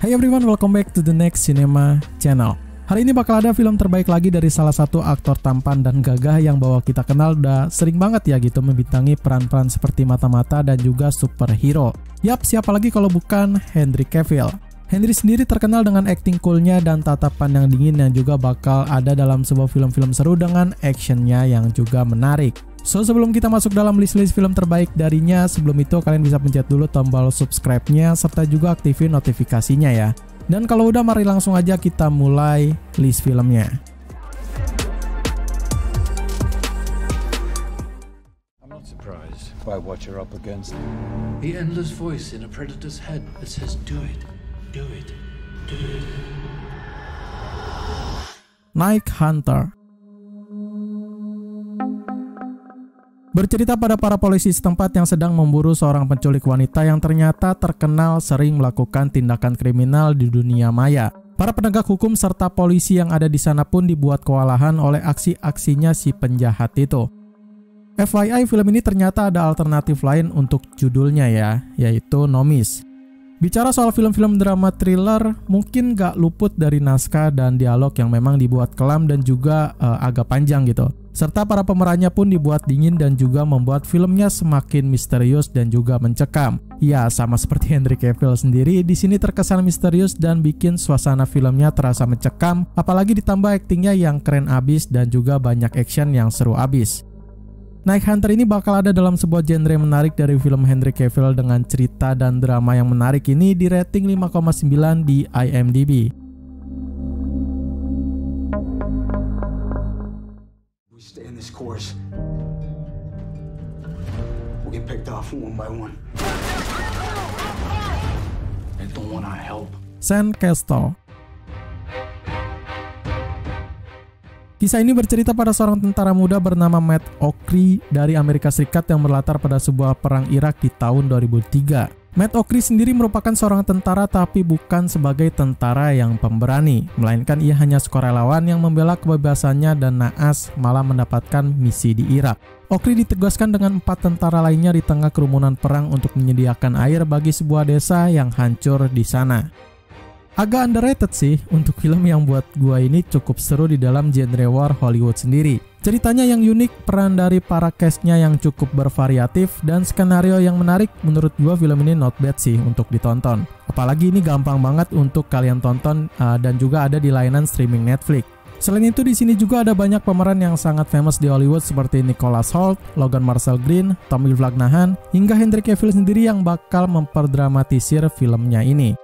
Hai everyone, welcome back to the Next Cinema Channel. Hari ini bakal ada film terbaik lagi dari salah satu aktor tampan dan gagah yang bawa kita kenal udah sering banget ya gitu membintangi peran-peran seperti mata-mata dan juga superhero. Yap, siapa lagi kalau bukan Henry Cavill. Henry sendiri terkenal dengan acting coolnya dan tatapan yang dingin yang juga bakal ada dalam sebuah film-film seru dengan actionnya yang juga menarik. So, sebelum kita masuk dalam list-list film terbaik darinya, sebelum itu kalian bisa pencet dulu tombol subscribe-nya serta juga aktifin notifikasinya ya. Dan kalau udah, mari langsung aja kita mulai list filmnya. I'm not surprised by what you're up against. The endless voice in a predator's head that says, do it, do it, do it. Night Hunter. Bercerita pada para polisi setempat yang sedang memburu seorang penculik wanita yang ternyata terkenal sering melakukan tindakan kriminal di dunia maya. Para penegak hukum serta polisi yang ada di sana pun dibuat kewalahan oleh aksi-aksinya si penjahat itu. FYI, film ini ternyata ada alternatif lain untuk judulnya ya, yaitu Nomis. Bicara soal film-film drama thriller, mungkin gak luput dari naskah dan dialog yang memang dibuat kelam dan juga agak panjang gitu. Serta para pemerannya pun dibuat dingin dan juga membuat filmnya semakin misterius dan juga mencekam. Ya, sama seperti Henry Cavill sendiri, di sini terkesan misterius dan bikin suasana filmnya terasa mencekam, apalagi ditambah aktingnya yang keren abis dan juga banyak action yang seru abis. Night Hunter ini bakal ada dalam sebuah genre menarik dari film Henry Cavill dengan cerita dan drama yang menarik ini di rating 5,9 di IMDb. We stay in this course, we'll get picked off one by one. I don't want our help. Sandcastle. Kisah ini bercerita pada seorang tentara muda bernama Matt Ockery dari Amerika Serikat yang berlatar pada sebuah perang Irak di tahun 2003. Matt Ockery sendiri merupakan seorang tentara tapi bukan sebagai tentara yang pemberani, melainkan ia hanya sukarelawan yang membela kebebasannya dan naas malah mendapatkan misi di Irak. Ockery ditugaskan dengan 4 tentara lainnya di tengah kerumunan perang untuk menyediakan air bagi sebuah desa yang hancur di sana. Agak underrated sih untuk film yang buat gua ini cukup seru di dalam genre war Hollywood sendiri. Ceritanya yang unik, peran dari para cast-nya yang cukup bervariatif, dan skenario yang menarik. Menurut gua film ini not bad sih untuk ditonton. Apalagi ini gampang banget untuk kalian tonton dan juga ada di layanan streaming Netflix. Selain itu di sini juga ada banyak pemeran yang sangat famous di Hollywood seperti Nicholas Hoult, Logan Marshall Green, Tommy Flanagan, hingga Henry Cavill sendiri yang bakal memperdramatisir filmnya ini.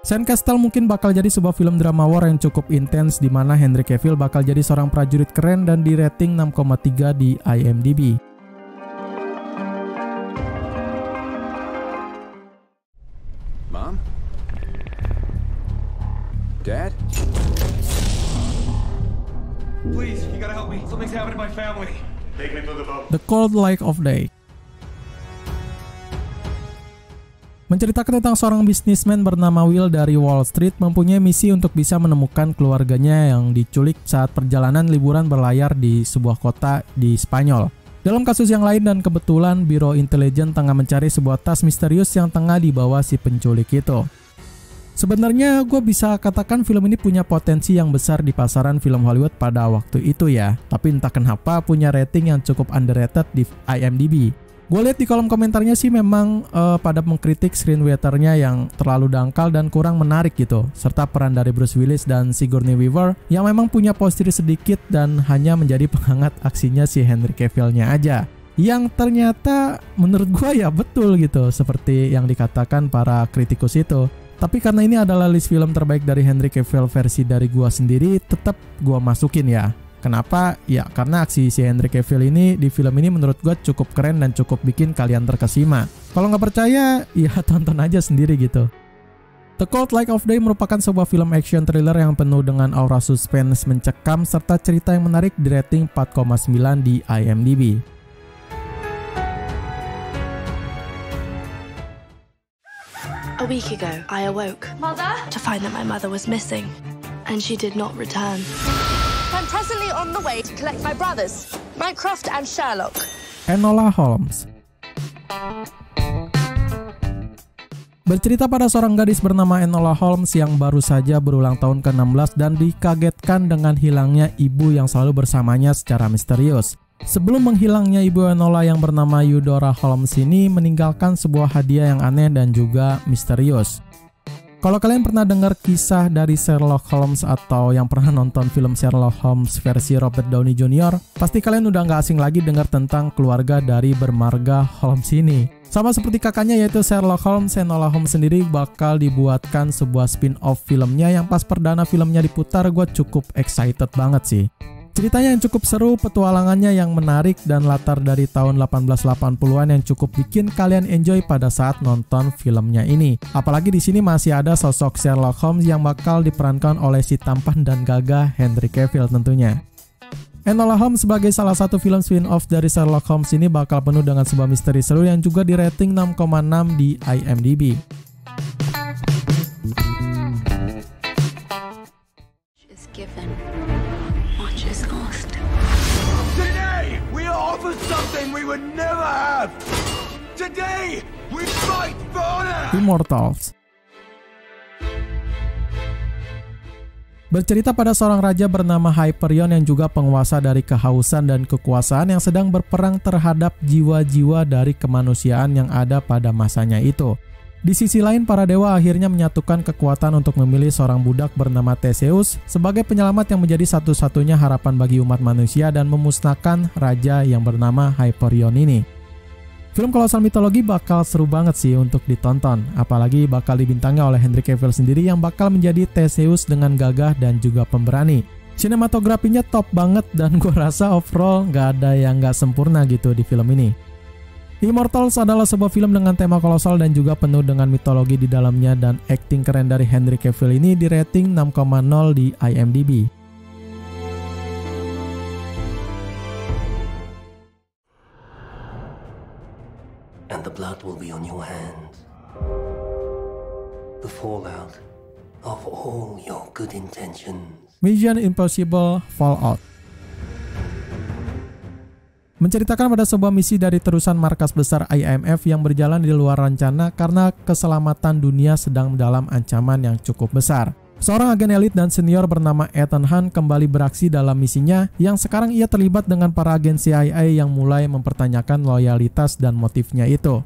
Sandcastle mungkin bakal jadi sebuah film drama war yang cukup intens di mana Henry Cavill bakal jadi seorang prajurit keren dan di rating 6,3 di IMDb. Mom? Dad? Please, you gotta help me. Something's happened to my family. Take me to the boat. The Cold Light of Day. Menceritakan tentang seorang bisnismen bernama Will dari Wall Street mempunyai misi untuk bisa menemukan keluarganya yang diculik saat perjalanan liburan berlayar di sebuah kota di Spanyol. Dalam kasus yang lain dan kebetulan Biro Intelijen tengah mencari sebuah tas misterius yang tengah dibawa si penculik itu. Sebenarnya gue bisa katakan film ini punya potensi yang besar di pasaran film Hollywood pada waktu itu ya. Tapi entah kenapa punya rating yang cukup underrated di IMDb. Gue lihat di kolom komentarnya sih memang pada mengkritik screenwriternya yang terlalu dangkal dan kurang menarik gitu. Serta peran dari Bruce Willis dan Sigourney Weaver yang memang punya postur sedikit dan hanya menjadi penghangat aksinya si Henry Cavill-nya aja. Yang ternyata menurut gue ya betul gitu seperti yang dikatakan para kritikus itu. Tapi karena ini adalah list film terbaik dari Henry Cavill versi dari gue sendiri, tetap gue masukin ya. Kenapa? Ya karena aksi si Henry Cavill ini di film ini menurut gue cukup keren dan cukup bikin kalian terkesima. Kalau nggak percaya, ya tonton aja sendiri gitu. The Cold Light of Day merupakan sebuah film action thriller yang penuh dengan aura suspense mencekam serta cerita yang menarik di rating 4,9 di IMDb. A week ago, I awoke to find that my mother was missing, and she did not return. I'm presently on the way to collect my brothers, Mycroft and Sherlock. Enola Holmes. Bercerita pada seorang gadis bernama Enola Holmes yang baru saja berulang tahun ke-16 dan dikagetkan dengan hilangnya ibu yang selalu bersamanya secara misterius. Sebelum menghilangnya ibu Enola yang bernama Eudora Holmes ini meninggalkan sebuah hadiah yang aneh dan juga misterius. Kalau kalian pernah dengar kisah dari Sherlock Holmes atau yang pernah nonton film Sherlock Holmes versi Robert Downey Jr., pasti kalian udah nggak asing lagi dengar tentang keluarga dari bermarga Holmes ini. Sama seperti kakaknya yaitu Sherlock Holmes, Enola Holmes sendiri bakal dibuatkan sebuah spin-off filmnya yang pas perdana filmnya diputar gue cukup excited banget sih. Ceritanya yang cukup seru, petualangannya yang menarik, dan latar dari tahun 1880-an yang cukup bikin kalian enjoy pada saat nonton filmnya ini. Apalagi di sini masih ada sosok Sherlock Holmes yang bakal diperankan oleh si tampan dan gagah Henry Cavill tentunya. Enola Holmes sebagai salah satu film spin-off dari Sherlock Holmes ini bakal penuh dengan sebuah misteri seru yang juga di rating 6,6 di IMDb. Today, we offer something we would never have. Today, we fight for honor. Immortals. Bercerita pada seorang raja bernama Hyperion yang juga penguasa dari kehausan dan kekuasaan yang sedang berperang terhadap jiwa-jiwa dari kemanusiaan yang ada pada masanya itu. Di sisi lain, para dewa akhirnya menyatukan kekuatan untuk memilih seorang budak bernama Theseus sebagai penyelamat yang menjadi satu-satunya harapan bagi umat manusia dan memusnahkan raja yang bernama Hyperion ini. Film kolosal mitologi bakal seru banget sih untuk ditonton, apalagi bakal dibintangi oleh Henry Cavill sendiri yang bakal menjadi Theseus dengan gagah dan juga pemberani. Sinematografinya top banget dan gue rasa overall gak ada yang gak sempurna gitu di film ini. Immortals adalah sebuah film dengan tema kolosal dan juga penuh dengan mitologi di dalamnya, dan akting keren dari Henry Cavill ini di rating 6,0 di IMDb. And the blood will be on your hands. The fallout of all your good intentions. Mission Impossible Fallout menceritakan pada sebuah misi dari terusan markas besar IMF yang berjalan di luar rencana karena keselamatan dunia sedang dalam ancaman yang cukup besar. Seorang agen elit dan senior bernama Ethan Hunt kembali beraksi dalam misinya yang sekarang ia terlibat dengan para agen CIA yang mulai mempertanyakan loyalitas dan motifnya itu.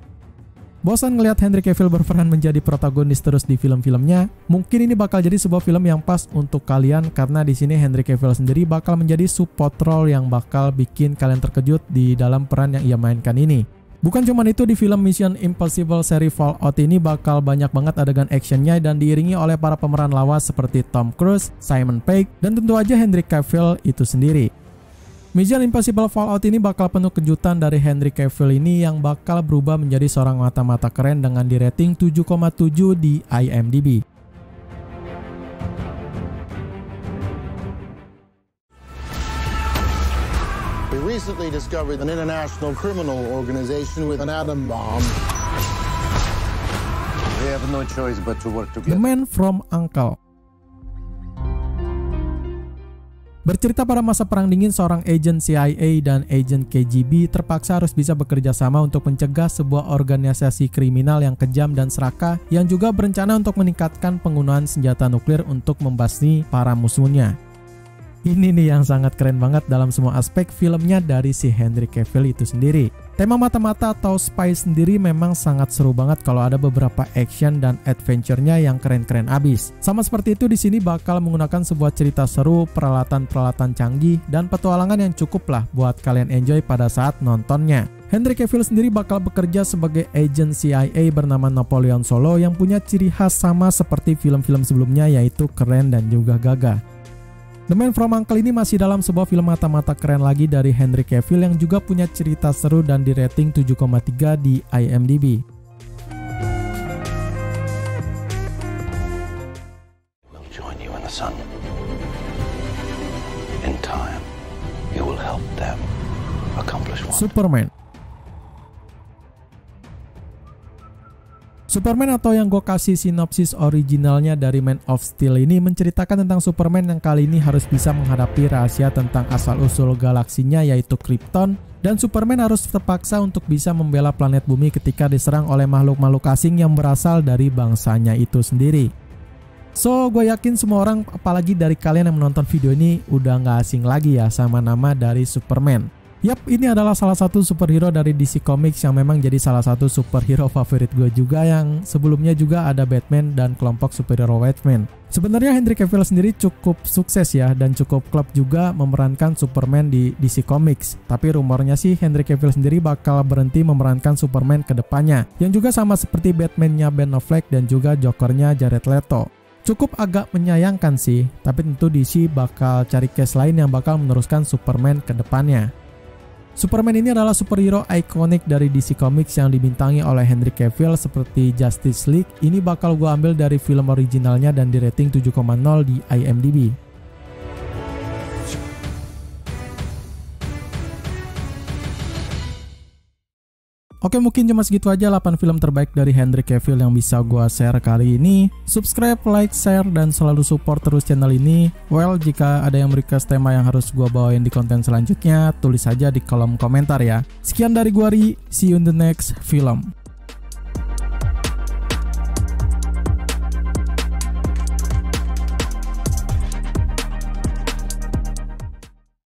Bosan ngelihat Henry Cavill berperan menjadi protagonis terus di film-filmnya? Mungkin ini bakal jadi sebuah film yang pas untuk kalian karena di sini Henry Cavill sendiri bakal menjadi support role yang bakal bikin kalian terkejut di dalam peran yang ia mainkan ini. Bukan cuma itu, di film Mission Impossible seri Fallout ini bakal banyak banget adegan actionnya dan diiringi oleh para pemeran lawas seperti Tom Cruise, Simon Pegg, dan tentu aja Henry Cavill itu sendiri. Mission Impossible Fallout ini bakal penuh kejutan dari Henry Cavill ini yang bakal berubah menjadi seorang mata-mata keren dengan di rating 7,7 di IMDb. We recently discovered an international criminal organization with an atom bomb. We have no choice but to work together. The Man from U.N.C.L.E. Bercerita pada masa Perang Dingin, seorang agen CIA dan agen KGB terpaksa harus bisa bekerja sama untuk mencegah sebuah organisasi kriminal yang kejam dan serakah yang juga berencana untuk meningkatkan penggunaan senjata nuklir untuk membasmi para musuhnya. Ini nih yang sangat keren banget dalam semua aspek filmnya dari si Henry Cavill itu sendiri. Tema mata-mata atau spy sendiri memang sangat seru banget kalau ada beberapa action dan adventure-nya yang keren-keren abis. Sama seperti itu di sini bakal menggunakan sebuah cerita seru, peralatan-peralatan canggih, dan petualangan yang cukup lah buat kalian enjoy pada saat nontonnya. Henry Cavill sendiri bakal bekerja sebagai agen CIA bernama Napoleon Solo yang punya ciri khas sama seperti film-film sebelumnya, yaitu keren dan juga gagah. The Man from U.N.C.L.E. ini masih dalam sebuah film mata-mata keren lagi dari Henry Cavill yang juga punya cerita seru dan di rating 7,3 di IMDb. We'll join you in the sun. In time, you will help them accomplish what? Superman. Superman atau yang gue kasih sinopsis originalnya dari Man of Steel ini menceritakan tentang Superman yang kali ini harus bisa menghadapi rahasia tentang asal-usul galaksinya yaitu Krypton, dan Superman harus terpaksa untuk bisa membela planet bumi ketika diserang oleh makhluk-makhluk asing yang berasal dari bangsanya itu sendiri. So, gue yakin semua orang, apalagi dari kalian yang menonton video ini, udah gak asing lagi ya sama nama dari Superman. Yap, ini adalah salah satu superhero dari DC Comics yang memang jadi salah satu superhero favorit gue juga, yang sebelumnya juga ada Batman dan kelompok superhero Watchmen. Sebenarnya Henry Cavill sendiri cukup sukses ya dan cukup klop juga memerankan Superman di DC Comics. Tapi rumornya sih Henry Cavill sendiri bakal berhenti memerankan Superman ke depannya, yang juga sama seperti Batman-nya Ben Affleck dan juga Joker-nya Jared Leto. Cukup agak menyayangkan sih, tapi tentu DC bakal cari case lain yang bakal meneruskan Superman ke depannya. Superman ini adalah superhero ikonik dari DC Comics yang dibintangi oleh Henry Cavill seperti Justice League. Ini bakal gue ambil dari film originalnya dan di rating 7,0 di IMDb. Oke, mungkin cuma segitu aja 8 film terbaik dari Henry Cavill yang bisa gua share kali ini. Subscribe, like, share, dan selalu support terus channel ini. Well, jika ada yang request tema yang harus gua bawain di konten selanjutnya, tulis aja di kolom komentar ya. Sekian dari gua Ri, see you in the next film.